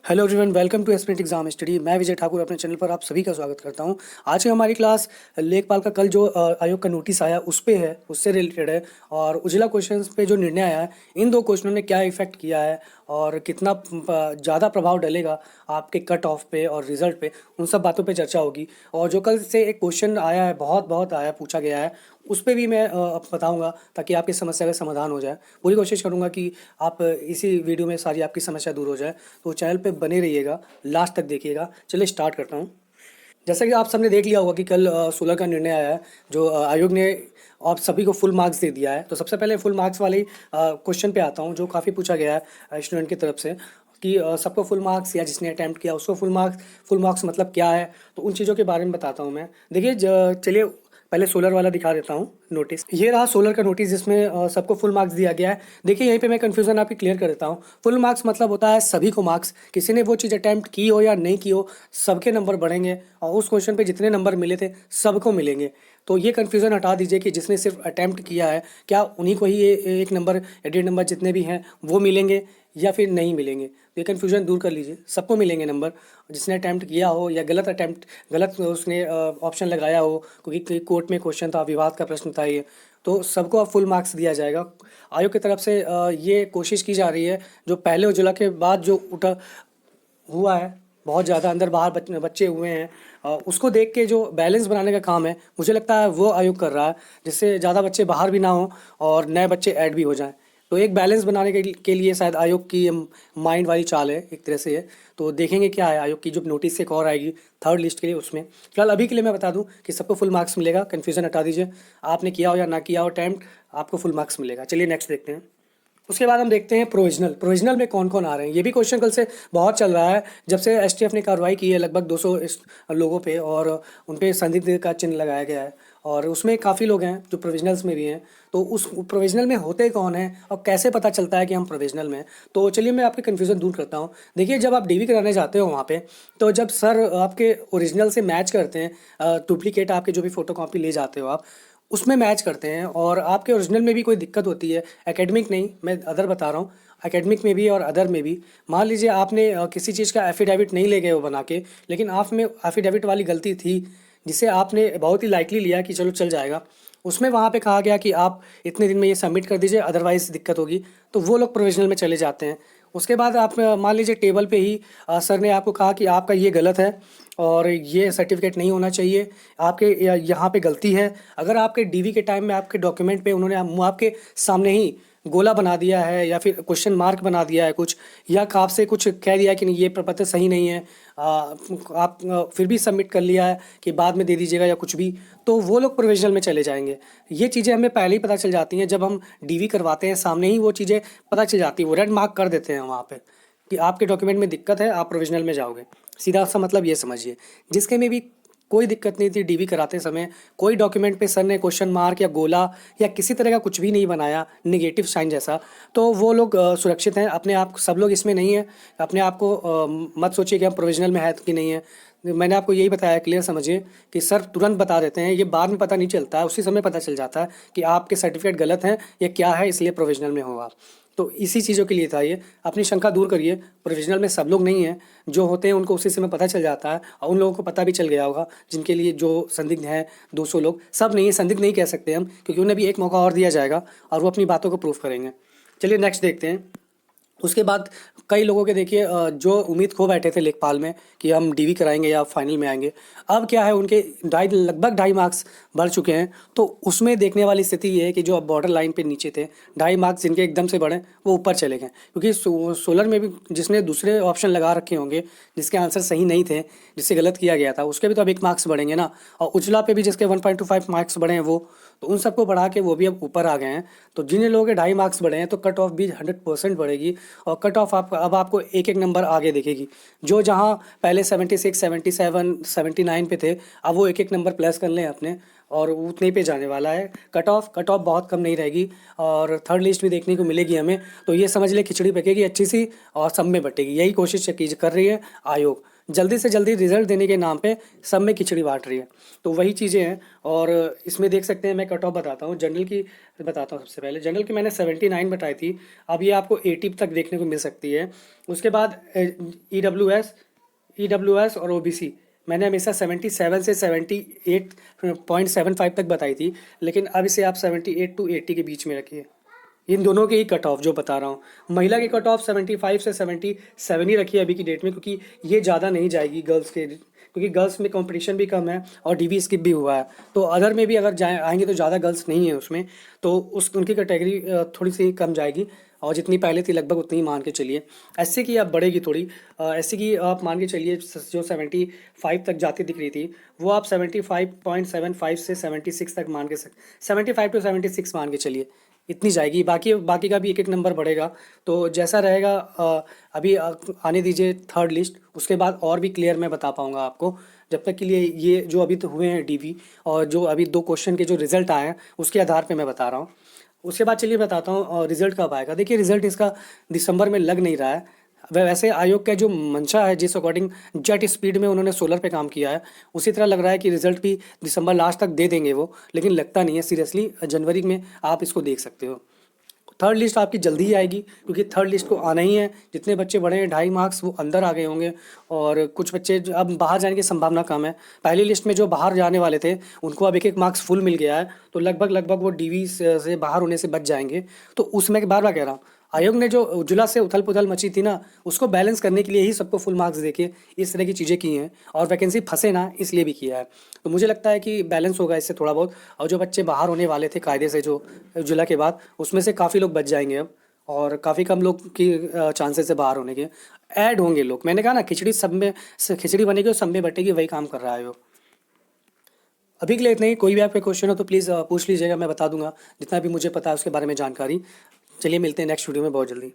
Hello everyone, welcome to aspirant exam study. मैं विजय ठाकुर अपने channel पर आप सभी का स्वागत करता हूं। आज की हमारी क्लास लेखपाल का कल जो आयोग का नोटिस आया उस पे है, उससे रिलेटेड है। और उजला क्वेश्चंस पे जो निर्णय आया है, इन दो क्वेश्चनों ने क्या इफेक्ट किया है और कितना ज़्यादा प्रभाव डलेगा आपके कट ऑफ पे और रिजल्ट पे, उन सब बातों पे चर्चा होगी। और जो कल से एक क्वेश्चन आया है, बहुत बहुत आया, पूछा गया है, उस पे भी मैं बताऊंगा ताकि आपकी समस्या का समाधान हो जाए। पूरी कोशिश करूंगा कि आप इसी वीडियो में सारी आपकी समस्या दूर हो जाए। तो चैनल पे बने रहिएगा, लास्ट तक देखिएगा। चलिए स्टार्ट करता हूँ। जैसा कि आप सबने देख लिया होगा कि कल 16 का निर्णय आया है, जो आयोग ने आप सभी को फुल मार्क्स दे दिया है। तो सबसे पहले फुल मार्क्स वाले क्वेश्चन पे आता हूँ, जो काफ़ी पूछा गया है स्टूडेंट की तरफ से कि सबको फुल मार्क्स या जिसने अटैम्प्ट किया उसको फुल मार्क्स। फुल मार्क्स मतलब क्या है, तो उन चीज़ों के बारे में बताता हूँ मैं। देखिए, चलिए पहले सोलर वाला दिखा देता हूँ नोटिस। ये रहा सोलर का नोटिस, जिसमें सबको फुल मार्क्स दिया गया है। देखिए, यहीं पे मैं कंफ्यूजन आपकी क्लियर कर देता हूँ। फुल मार्क्स मतलब होता है सभी को मार्क्स, किसी ने वो चीज़ अटैम्प्ट की हो या नहीं की हो, सबके नंबर बढ़ेंगे और उस क्वेश्चन पे जितने नंबर मिले थे सबको मिलेंगे। तो ये कंफ्यूजन हटा दीजिए कि जिसने सिर्फ अटैम्प्ट किया है, क्या उन्हीं को ही ये एक नंबर या डेढ़ नंबर जितने भी हैं वो मिलेंगे या फिर नहीं मिलेंगे। तो ये कन्फ्यूजन दूर कर लीजिए, सबको मिलेंगे नंबर। जिसने अटैम्प्ट किया हो या गलत उसने ऑप्शन लगाया हो, क्योंकि कोर्ट में क्वेश्चन था, विवाद का प्रश्न था ये, तो सबको अब फुल मार्क्स दिया जाएगा। आयोग की तरफ से ये कोशिश की जा रही है, जो पहले उजला के बाद जो उठा हुआ है, बहुत ज़्यादा अंदर बाहर बच्चे हुए हैं, उसको देख के जो बैलेंस बनाने का काम है, मुझे लगता है वो आयोग कर रहा है, जिससे ज़्यादा बच्चे बाहर भी ना हो और नए बच्चे ऐड भी हो जाएं। तो एक बैलेंस बनाने के लिए शायद आयोग की माइंड वाली चाल है एक तरह से ये। तो देखेंगे क्या है आयोग की जो नोटिस एक और आएगी थर्ड लिस्ट के लिए, उसमें फिलहाल अभी के लिए मैं बता दूं कि सबको फुल मार्क्स मिलेगा। कन्फ्यूज़न हटा दीजिए, आपने किया हो या ना किया हो अटैम्प्ट, आपको फुल मार्क्स मिलेगा। चलिए नेक्स्ट देखते हैं। उसके बाद हम देखते हैं प्रोविजनल। प्रोविजनल में कौन कौन आ रहे हैं, ये भी क्वेश्चन कल से बहुत चल रहा है। जब से एसटीएफ ने कार्रवाई की है लगभग 200 लोगों पे, और उन पे संदिग्ध का चिन्ह लगाया गया है, और उसमें काफ़ी लोग हैं जो प्रोविजनल्स में भी हैं। तो उस प्रोविजनल में होते कौन हैं और कैसे पता चलता है कि हम प्रोविजनल में हैं? तो चलिए मैं आपके कन्फ्यूज़न दूर करता हूँ। देखिए, जब आप डीवी कराने जाते हो वहाँ पे, तो जब सर आपके ओरिजिनल से मैच करते हैं, डुप्लीकेट आपके जो भी फ़ोटो कॉपी ले जाते हो आप, उसमें मैच करते हैं और आपके ओरिजिनल में भी कोई दिक्कत होती है, एकेडमिक नहीं, मैं अदर बता रहा हूँ, एकेडमिक में भी और अदर में भी। मान लीजिए आपने किसी चीज़ का एफिडेविट नहीं ले गए हो बना के, लेकिन आप में एफिडेविट वाली गलती थी, जिसे आपने बहुत ही लाइटली लिया कि चलो चल जाएगा, उसमें वहाँ पे कहा गया कि आप इतने दिन में ये सबमिट कर दीजिए, अदरवाइज़ दिक्कत होगी, तो वो लोग प्रोविजनल में चले जाते हैं। उसके बाद आप मान लीजिए टेबल पे ही सर ने आपको कहा कि आपका ये गलत है और ये सर्टिफिकेट नहीं होना चाहिए, आपके यहाँ पे गलती है। अगर आपके डीवी के टाइम में आपके डॉक्यूमेंट पे उन्होंने आपके सामने ही गोला बना दिया है या फिर क्वेश्चन मार्क बना दिया है कुछ, या आपसे कुछ कह दिया है कि नहीं ये प्रपत्र सही नहीं है, आप फिर भी सबमिट कर लिया है कि बाद में दे दीजिएगा या कुछ भी, तो वो लोग प्रोविजनल में चले जाएंगे। ये चीज़ें हमें पहले ही पता चल जाती हैं, जब हम डीवी करवाते हैं सामने ही वो चीज़ें पता चल जाती है, वो रेड मार्क कर देते हैं वहाँ पे कि आपके डॉक्यूमेंट में दिक्कत है, आप प्रोविजनल में जाओगे। सीधा सा मतलब ये समझिए। जिसके में भी कोई दिक्कत नहीं थी डीवी कराते समय, कोई डॉक्यूमेंट पे सर ने क्वेश्चन मार्क या गोला या किसी तरह का कुछ भी नहीं बनाया नेगेटिव साइन जैसा, तो वो लोग सुरक्षित हैं। अपने आप सब लोग इसमें नहीं है, अपने आप को मत सोचिए कि हम प्रोविजनल में है कि नहीं है। मैंने आपको यही बताया, क्लियर समझिए कि सर तुरंत बता देते हैं, ये बाद में पता नहीं चलता है, उसी समय पता चल जाता है कि आपके सर्टिफिकेट गलत हैं या क्या है, इसलिए प्रोविजनल में हो आप। तो इसी चीज़ों के लिए था ये। अपनी शंका दूर करिए, प्रोविजनल में सब लोग नहीं हैं, जो होते हैं उनको उसी समय पता चल जाता है, और उन लोगों को पता भी चल गया होगा जिनके लिए जो संदिग्ध हैं 200 लोग। सब नहीं है, संदिग्ध नहीं कह सकते हम, क्योंकि उन्हें भी एक मौका और दिया जाएगा और वो अपनी बातों को प्रूफ करेंगे। चलिए नेक्स्ट देखते हैं। उसके बाद कई लोगों के देखिए जो उम्मीद खो बैठे थे लेखपाल में कि हम डीवी कराएंगे या फाइनल में आएंगे, अब क्या है उनके लगभग 2.5 मार्क्स बढ़ चुके हैं। तो उसमें देखने वाली स्थिति ये है कि जो अब बॉर्डर लाइन पे नीचे थे, 2.5 मार्क्स जिनके एकदम से बढ़े वो ऊपर चले गए, क्योंकि सोलर में भी जिसने दूसरे ऑप्शन लगा रखे होंगे, जिसके आंसर सही नहीं थे, जिससे गलत किया गया था, उसके भी तो अब 1 मार्क्स बढ़ेंगे ना। और उजला पे भी जिसके 1.25 मार्क्स बढ़े हैं वो, तो उन सबको बढ़ा के वो भी अब ऊपर आ गए हैं। तो जिन लोगों के 2.5 मार्क्स बढ़े हैं, तो कट ऑफ भी 100% बढ़ेगी, और कट ऑफ आप अब आपको एक एक नंबर आगे दिखेगी। जो जहाँ पहले 76, 77, 79 पे थे, अब वो एक एक नंबर प्लस कर लें अपने, और उतने पे जाने वाला है कट ऑफ बहुत कम नहीं रहेगी, और थर्ड लिस्ट भी देखने को मिलेगी हमें। तो ये समझ ले खिचड़ी पकेगी अच्छी सी और सब में बटेगी, यही कोशिश कर रही है आयोग जल्दी से जल्दी रिजल्ट देने के नाम पे सब में खिचड़ी बांट रही है। तो वही चीज़ें हैं। और इसमें देख सकते हैं, मैं कट ऑफ बताता हूँ। जनरल की बताता हूँ। सबसे पहले जनरल की मैंने 79 बताई थी, अब ये आपको 80 तक देखने को मिल सकती है। उसके बाद ईडब्ल्यूएस और ओबीसी मैंने हमेशा 77 से 78.75 तक बताई थी, लेकिन अब इसे आप 78 टू 80 के बीच में रखिए। इन दोनों के ही कट ऑफ जो बता रहा हूँ। महिला की कट ऑफ 75 से 77 ही रखी है अभी की डेट में, क्योंकि ये ज़्यादा नहीं जाएगी गर्ल्स के, क्योंकि गर्ल्स में कंपटीशन भी कम है और डीवी स्किप भी हुआ है। तो अदर में भी अगर जाए आएंगे तो ज़्यादा गर्ल्स नहीं है उसमें, तो उनकी कैटेगरी थोड़ी सी कम जाएगी, और जितनी पहले थी लगभग उतनी ही मान के चलिए। एससी की अब बढ़ेगी थोड़ी। एससी की आप मान के चलिए जो 75 तक जाती दिख रही थी, वो आप 75.75 से 76 तक मान के 75 टू 76 मान के चलिए, इतनी जाएगी। बाकी बाकी का भी एक एक नंबर बढ़ेगा। तो जैसा रहेगा अभी आने दीजिए थर्ड लिस्ट, उसके बाद और भी क्लियर मैं बता पाऊँगा आपको। जब तक के लिए ये जो अभी तो हुए हैं डीवी, और जो अभी 2 क्वेश्चन के जो रिजल्ट आए हैं उसके आधार पे मैं बता रहा हूँ। उसके बाद चलिए बताता हूँ रिजल्ट कब आएगा। देखिए रिजल्ट इसका दिसंबर में लग नहीं रहा है। वैसे आयोग का जो मंशा है, जिस अकॉर्डिंग जेट स्पीड में उन्होंने सोलर पे काम किया है, उसी तरह लग रहा है कि रिजल्ट भी दिसंबर लास्ट तक दे देंगे वो, लेकिन लगता नहीं है सीरियसली। जनवरी में आप इसको देख सकते हो। थर्ड लिस्ट आपकी जल्दी ही आएगी, क्योंकि थर्ड लिस्ट को आना ही है। जितने बच्चे बढ़े हैं 2.5 मार्क्स वो अंदर आ गए होंगे, और कुछ बच्चे अब बाहर जाने की संभावना कम है। पहली लिस्ट में जो बाहर जाने वाले थे उनको अब एक एक मार्क्स फुल मिल गया है, तो लगभग लगभग वो डीवी से बाहर होने से बच जाएंगे। तो उसमें बार बार कह रहा हूँ, आयोग ने जो उजला से उथल पुथल मची थी ना, उसको बैलेंस करने के लिए ही सबको फुल मार्क्स देके इस तरह की चीज़ें की हैं, और वैकेंसी फंसे ना इसलिए भी किया है। तो मुझे लगता है कि बैलेंस होगा इससे थोड़ा बहुत। और जो बच्चे बाहर होने वाले थे कायदे से जो उजला के बाद, उसमें से काफ़ी लोग बच जाएंगे अब, और काफ़ी कम लोग की चांसेस है बाहर होने के। ऐड होंगे लोग, मैंने कहा ना खिचड़ी सब में खिचड़ी बनेगी और सब में बटेगी, वही काम कर रहा है वो। अभी के लिए इतना ही। कोई भी आपका क्वेश्चन हो तो प्लीज़ पूछ लीजिएगा, मैं बता दूंगा जितना भी मुझे पता है उसके बारे में जानकारी। चलिए मिलते हैं नेक्स्ट वीडियो में बहुत जल्दी।